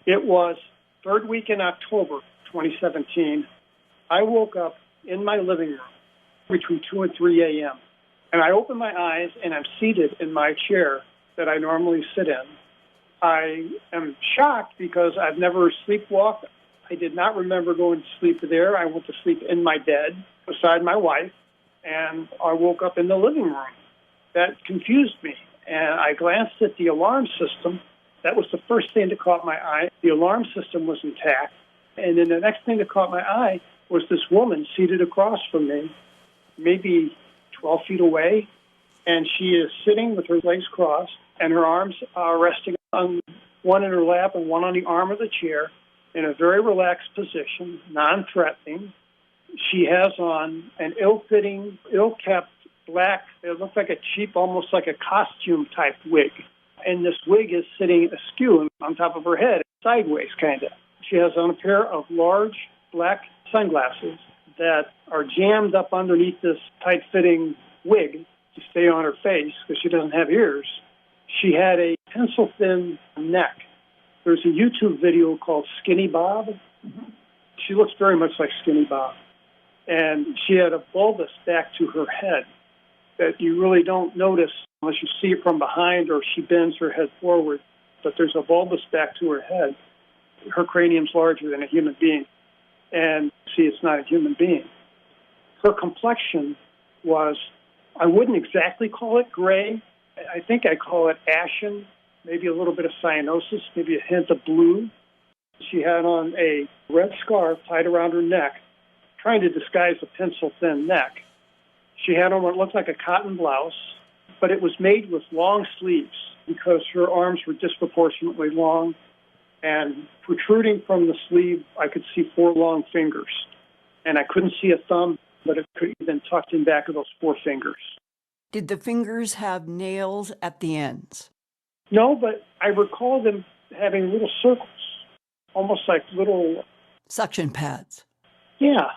It was third week in October 2017. I woke up in my living room between 2 and 3 a.m. And I open my eyes, and I'm seated in my chair that I normally sit in. I am shocked because I've never sleepwalked. I did not remember going to sleep there. I went to sleep in my bed beside my wife, and I woke up in the living room. That confused me, and I glanced at the alarm system. That was the first thing that caught my eye. The alarm system was intact. And then the next thing that caught my eye was this woman seated across from me, maybe 12 feet away, and she is sitting with her legs crossed, and her arms are resting on one in her lap and one on the arm of the chair in a very relaxed position, non-threatening. She has on an ill-fitting, ill-kept black, it looks like a cheap, almost like a costume-type wig. And this wig is sitting askew on top of her head, sideways kind of. She has on a pair of large black sunglasses that are jammed up underneath this tight-fitting wig to stay on her face because she doesn't have ears. She had a pencil-thin neck. There's a YouTube video called Skinny Bob. She looks very much like Skinny Bob. And she had a bulbous back to her head that you really don't notice unless you see it from behind or she bends her head forward. But there's a bulbous back to her head. Her cranium's larger than a human being. And see, it's not a human being. Her complexion was, I wouldn't exactly call it gray. I think I call it ashen, maybe a little bit of cyanosis, maybe a hint of blue. She had on a red scarf tied around her neck, trying to disguise a pencil-thin neck. She had on what looked like a cotton blouse, but it was made with long sleeves because her arms were disproportionately long, and protruding from the sleeve, I could see 4 long fingers. And I couldn't see a thumb, but it could have been tucked in back of those 4 fingers. Did the fingers have nails at the ends? No, but I recall them having little circles, almost like little... Suction pads. Yeah.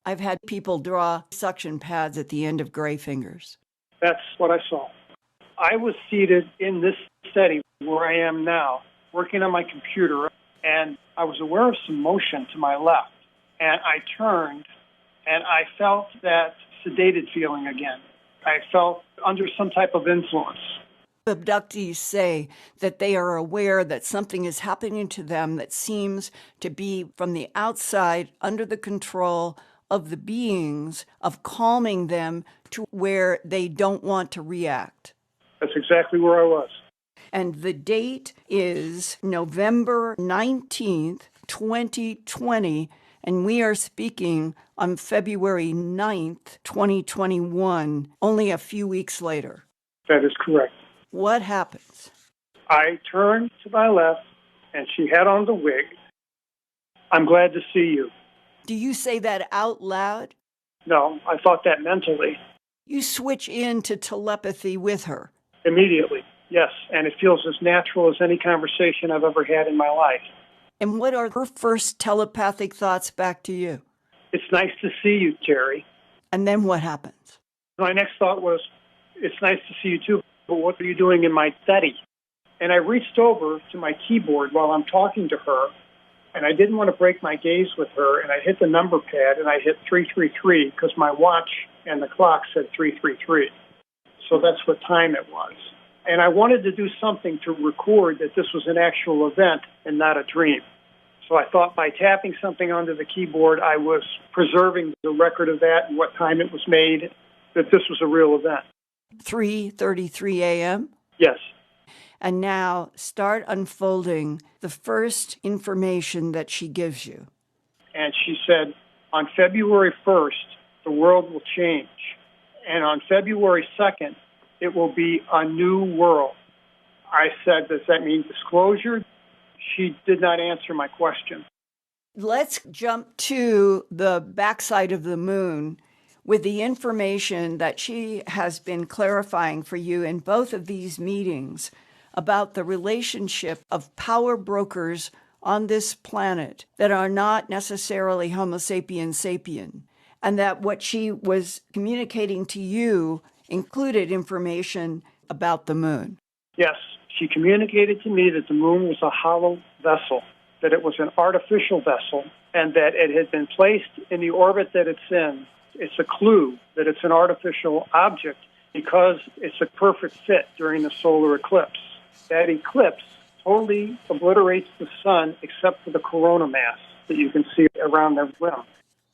I've had people draw suction pads at the end of gray fingers. That's what I saw. I was seated in this setting where I am now, working on my computer, and I was aware of some motion to my left. And I turned, and I felt that sedated feeling again. I felt under some type of influence. Abductees say that they are aware that something is happening to them that seems to be from the outside, under the control of the beings, of calming them to where they don't want to react. That's exactly where I was. And the date is November 19th, 2020, and we are speaking on February 9th, 2021, only a few weeks later. That is correct. What happens? I turned to my left, and she had on the wig. I'm glad to see you. Do you say that out loud? No, I thought that mentally. You switch into telepathy with her? Immediately, yes, and it feels as natural as any conversation I've ever had in my life. And what are her first telepathic thoughts back to you? It's nice to see you, Terry. And then what happens? My next thought was, it's nice to see you too, but what are you doing in my study? And I reached over to my keyboard while I'm talking to her, and I didn't want to break my gaze with her, and I hit the number pad, and I hit 333 because my watch and the clock said 333. So that's what time it was. And I wanted to do something to record that this was an actual event and not a dream. So I thought by tapping something onto the keyboard, I was preserving the record of that and what time it was made, that this was a real event. 3:33 a.m.? Yes. And now start unfolding the first information that she gives you. And she said, on February 1st, the world will change. And on February 2nd, it will be a new world. I said, does that mean disclosure? She did not answer my question. Let's jump to the backside of the moon with the information that she has been clarifying for you in both of these meetings about the relationship of power brokers on this planet that are not necessarily Homo sapiens sapien, and that what she was communicating to you included information about the moon. Yes, She communicated to me that the moon was a hollow vessel, that it was an artificial vessel, and that it had been placed in the orbit that it's in. It's a clue that it's an artificial object because it's a perfect fit during the solar eclipse. That eclipse totally obliterates the sun except for the corona mass that you can see around the rim.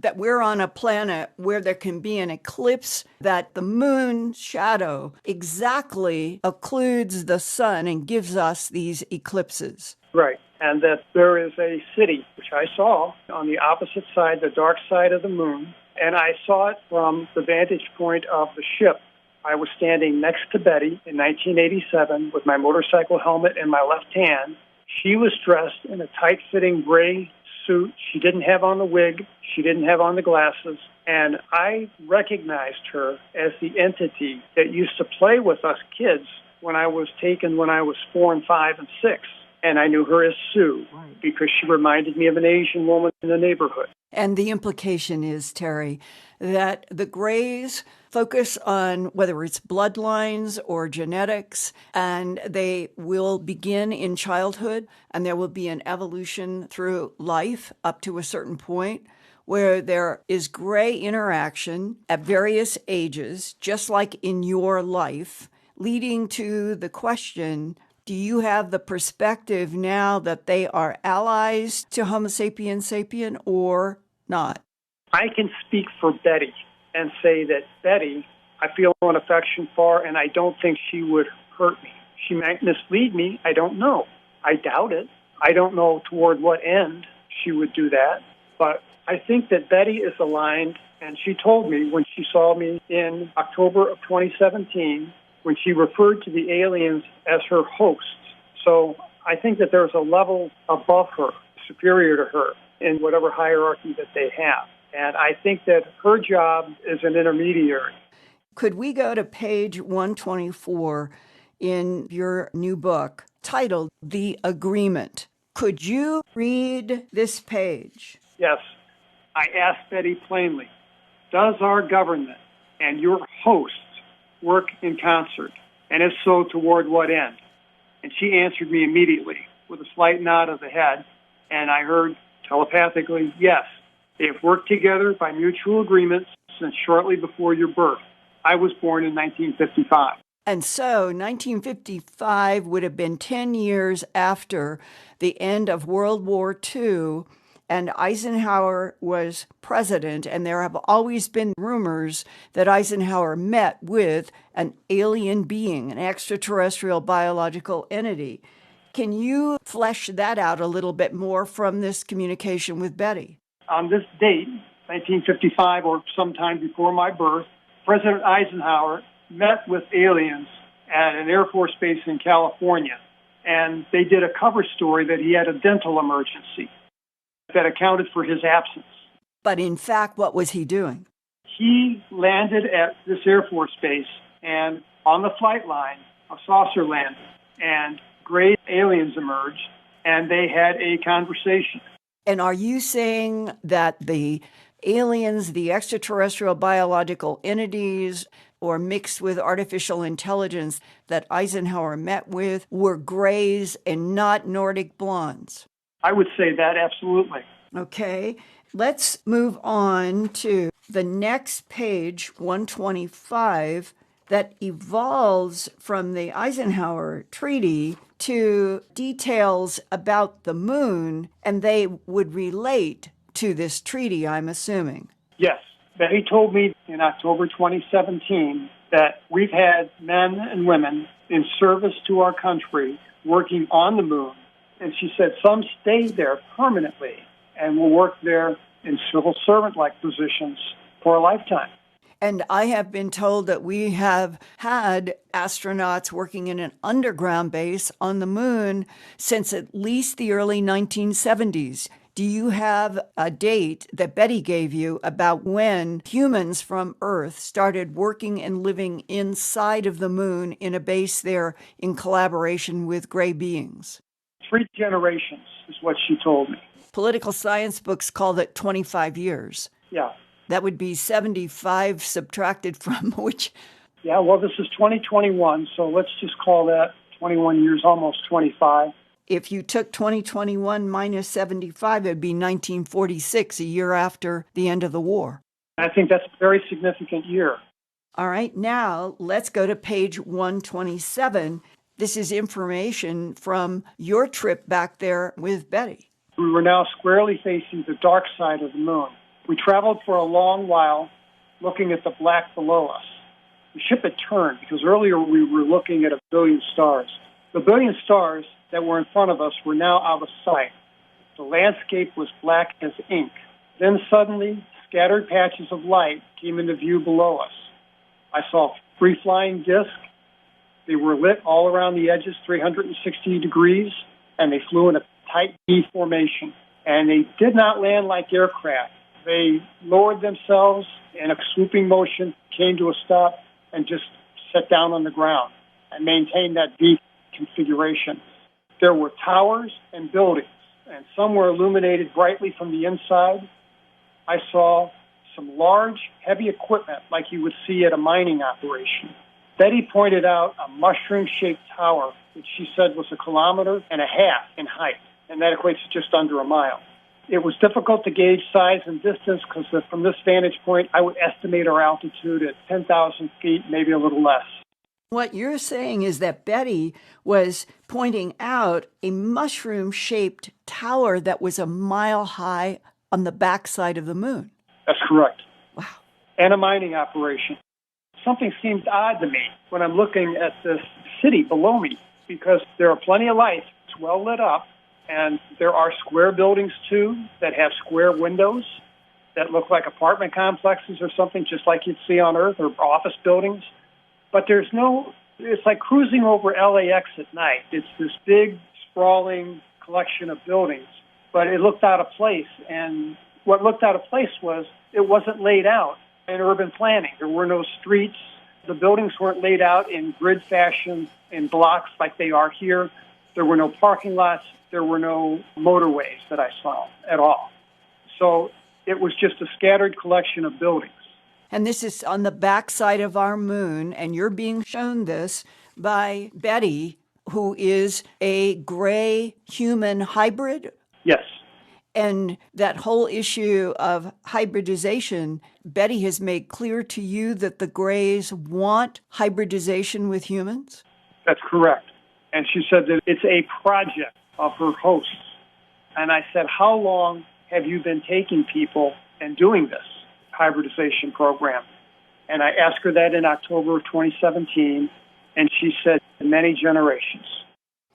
That we're on a planet where there can be an eclipse, that the moon's shadow exactly occludes the sun and gives us these eclipses. Right, and that there is a city, which I saw on the opposite side, the dark side of the moon, and I saw it from the vantage point of the ship. I was standing next to Betty in 1987 with my motorcycle helmet in my left hand. She was dressed in a tight-fitting gray suit. She didn't have on the wig. She didn't have on the glasses. And I recognized her as the entity that used to play with us kids when I was 4 and 5 and 6. And I knew her as Sue because she reminded me of an Asian woman in the neighborhood. And the implication is, Terry, that the Greys focus on whether it's bloodlines or genetics, and they will begin in childhood, and there will be an evolution through life up to a certain point where there is Grey interaction at various ages, just like in your life, leading to the question, do you have the perspective now that they are allies to Homo sapiens sapien or not? I can speak for Betty and say that Betty, I feel an affection for, and I don't think she would hurt me. She might mislead me. I don't know. I doubt it. I don't know toward what end she would do that. But I think that Betty is aligned, and she told me when she saw me in October of 2017, when she referred to the aliens as her hosts. So I think that there's a level above her, superior to her, in whatever hierarchy that they have. And I think that her job is an intermediary. Could we go to page 124 in your new book titled The Agreement? Could you read this page? Yes. I asked Betty plainly, does our government and your hosts work in concert? And if so, toward what end? And she answered me immediately with a slight nod of the head, and I heard telepathically, yes, they have worked together by mutual agreements since shortly before your birth. I was born in 1955. And so 1955 would have been 10 years after the end of World War II, and Eisenhower was president, and there have always been rumors that Eisenhower met with an alien being, an extraterrestrial biological entity. Can you flesh that out a little bit more from this communication with Betty? On this date, 1955, or sometime before my birth, President Eisenhower met with aliens at an Air Force base in California, and they did a cover story that he had a dental emergency that accounted for his absence. But in fact, what was he doing? He landed at this Air Force base, and on the flight line, a saucer landed, and gray aliens emerged, and they had a conversation. And are you saying that the aliens, the extraterrestrial biological entities, or mixed with artificial intelligence that Eisenhower met with were grays and not Nordic blondes? I would say that, absolutely. Okay, let's move on to the next page, 125, that evolves from the Eisenhower Treaty to details about the moon, and they would relate to this treaty, I'm assuming. Yes. Betty told me in October 2017 that we've had men and women in service to our country working on the moon. And she said some stay there permanently and will work there in civil servant-like positions for a lifetime. And I have been told that we have had astronauts working in an underground base on the moon since at least the early 1970s. Do you have a date that Betty gave you about when humans from Earth started working and living inside of the moon in a base there in collaboration with gray beings? 3 generations is what she told me. Political science books call it 25 years. Yeah. That would be 75 subtracted from which? Yeah, well, this is 2021, so let's just call that 21 years, almost 25. If you took 2021 minus 75, it would be 1946, a year after the end of the war. I think that's a very significant year. All right, now let's go to page 127. This is information from your trip back there with Betty. We were now squarely facing the dark side of the moon. We traveled for a long while, looking at the black below us. The ship had turned because earlier we were looking at a billion stars. The billion stars that were in front of us were now out of sight. The landscape was black as ink. Then suddenly, scattered patches of light came into view below us. I saw free-flying discs. They were lit all around the edges, 360 degrees, and they flew in a tight V formation. And they did not land like aircraft. They lowered themselves in a swooping motion, came to a stop, and just sat down on the ground and maintained that V configuration. There were towers and buildings, and some were illuminated brightly from the inside. I saw some large, heavy equipment like you would see at a mining operation. Betty pointed out a mushroom-shaped tower, which she said was 1.5 kilometers in height, and that equates to just under a mile. It was difficult to gauge size and distance because from this vantage point, I would estimate our altitude at 10,000 feet, maybe a little less. What you're saying is that Betty was pointing out a mushroom-shaped tower that was 1 mile high on the backside of the moon. That's correct. Wow. And a mining operation. Something seemed odd to me when I'm looking at this city below me because there are plenty of lights. It's well lit up, and there are square buildings, too, that have square windows that look like apartment complexes or something, just like you'd see on Earth, or office buildings. But it's like cruising over LAX at night. It's this big, sprawling collection of buildings, but it looked out of place. And what looked out of place was it wasn't laid out in urban planning. There were no streets. The buildings weren't laid out in grid fashion in blocks like they are here. There were no parking lots. There were no motorways that I saw at all. So it was just a scattered collection of buildings. And this is on the backside of our moon, and you're being shown this by Betty, who is a gray human hybrid? Yes. And that whole issue of hybridization, Betty has made clear to you that the grays want hybridization with humans? That's correct. And she said that it's a project of her hosts. And I said, how long have you been taking people and doing this hybridization program? And I asked her that in October of 2017, and she said, many generations.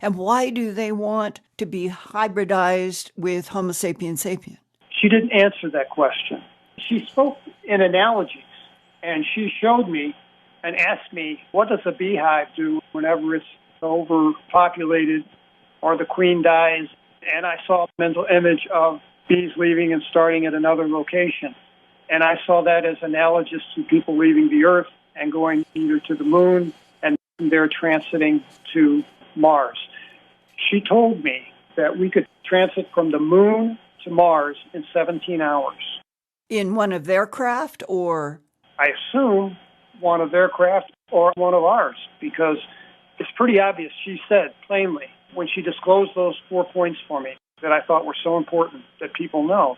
And why do they want to be hybridized with Homo sapiens sapien? She didn't answer that question. She spoke in analogies, and she showed me and asked me, what does a beehive do whenever it's overpopulated or the queen dies? And I saw a mental image of bees leaving and starting at another location. And I saw that as analogous to people leaving the Earth and going either to the moon and they're transiting to Mars. She told me that we could transit from the moon to Mars in 17 hours. In one of their craft, or? I assume one of their craft or one of ours, because it's pretty obvious. She said plainly when she disclosed those 4 points for me that I thought were so important that people know,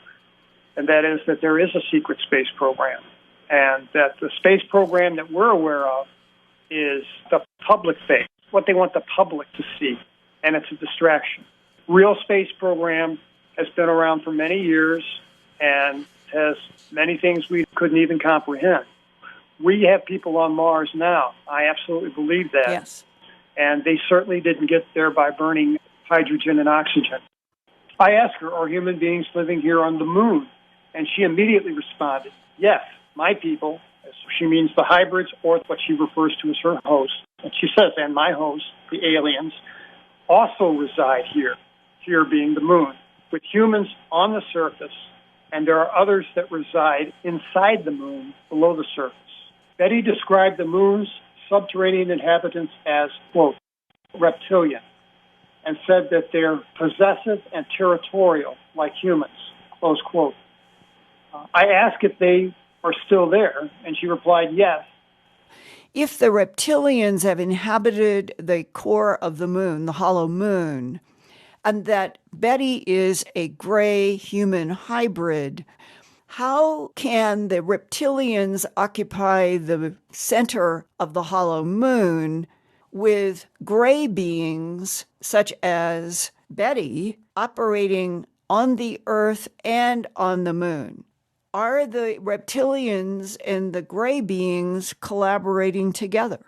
and that is that there is a secret space program, and that the space program that we're aware of is the public face, what they want the public to see, and it's a distraction. Real space program has been around for many years and has many things we couldn't even comprehend. We have people on Mars now. I absolutely believe that. Yes. And they certainly didn't get there by burning hydrogen and oxygen. I asked her, are human beings living here on the moon? And she immediately responded, yes, my people, she means the hybrids or what she refers to as her hosts. And she says, and my hosts, the aliens, also reside here being the moon, with humans on the surface, and there are others that reside inside the moon below the surface. Betty described the moon's subterranean inhabitants as, quote, reptilian, and said that they're possessive and territorial like humans, close quote. I asked if they are still there, and she replied yes. if the reptilians have inhabited the core of the moon, the hollow moon, and that Betty is a gray human hybrid, how can the reptilians occupy the center of the hollow moon with gray beings such as Betty operating on the earth and on the moon? Are the reptilians and the gray beings collaborating together?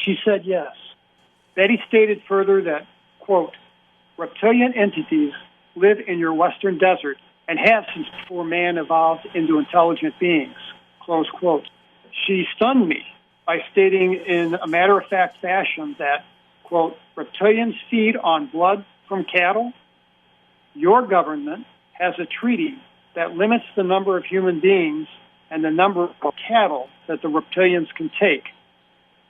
She said yes. Betty stated further that, quote, reptilian entities live in your western desert and have since before man evolved into intelligent beings, close quote. She stunned me by stating in a matter-of-fact fashion that, quote, reptilians feed on blood from cattle. Your government has a treaty that limits the number of human beings and the number of cattle that the reptilians can take.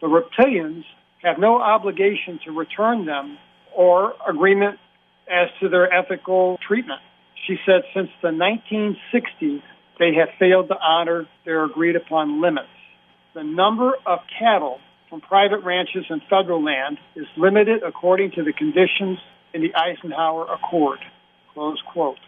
The reptilians have no obligation to return them or agreement as to their ethical treatment. She said since the 1960s, they have failed to honor their agreed-upon limits. The number of cattle from private ranches and federal land is limited according to the conditions in the Eisenhower Accord, close quote.